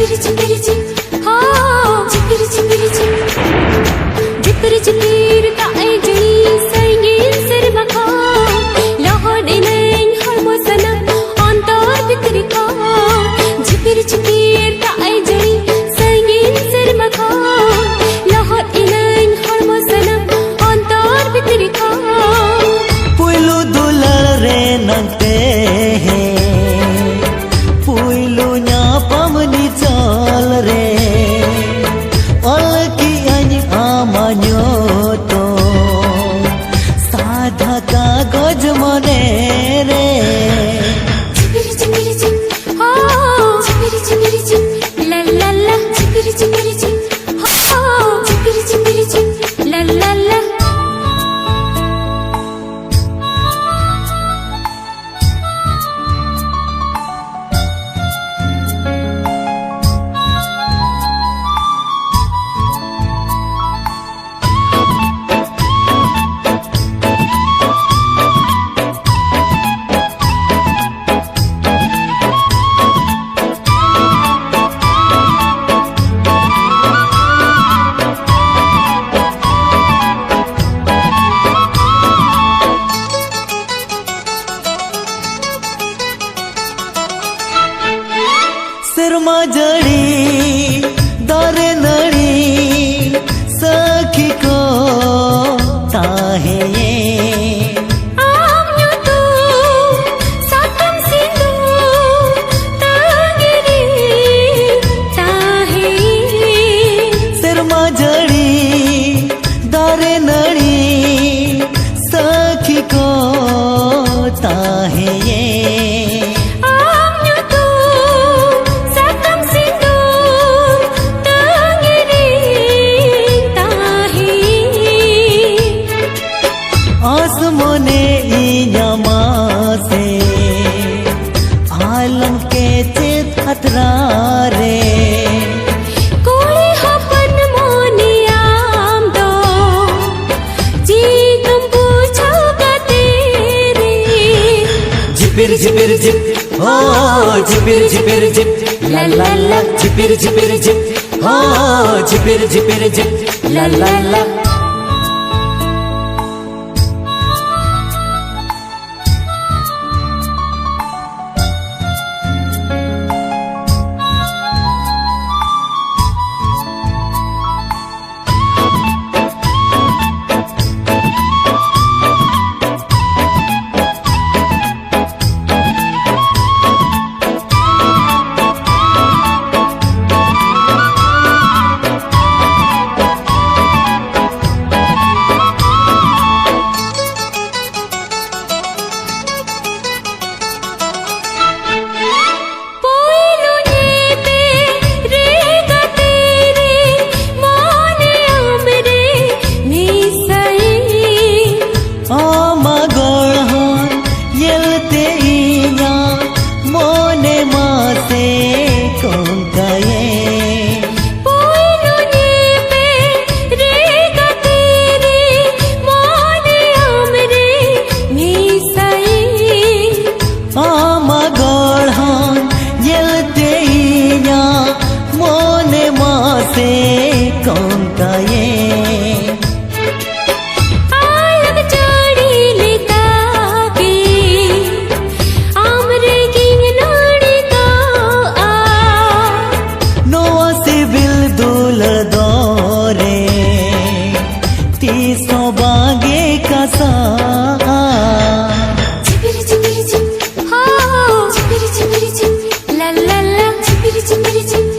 चिपिर चिपिर चिप हाँ चिपिर चिपिर चिप चिपिर चिपिर ताई जणी संगीन सिर मखा लहर इनैन हरमो सनम अंतर भितरी का चिपिर चिपिर ताई जणी संगीन सिर मखा लहर इनैन हरमो सनम अंतर भितरी का पुइलु दुलर रे नंते पुइलु nya pamni chal re olki ani amanyo to sadha kagoj mone re चिपिर चिपिर चिप हाँ चिपिर चिपिर चिप ला ला ला चिपिर चिपिर चिप हाँ चिपिर चिपिर चिप ला ला ला सिरमा जड़ी दरे नड़ी सखी को ताहे आम्यो तू सातम सिंधु तांगिरी ताहे सिरमा जड़ी दरे नड़ी सखी को ताहे आसमोने इन्यामा से आलम के चेत खतरा रे कोई हपन मोनियाम दो जी तुम पूछोगा तेरे जिपिर जिपिर जिप हो जिपिर जिपिर जिप ला ला ला जिपिर जिपिर जिप हो जिपिर जिपिर जिप ला ला ला चिपिर चिपिर चिप हाँ चिपिर चिपिर चिप ला ला ला चिपिर चिपिर चिप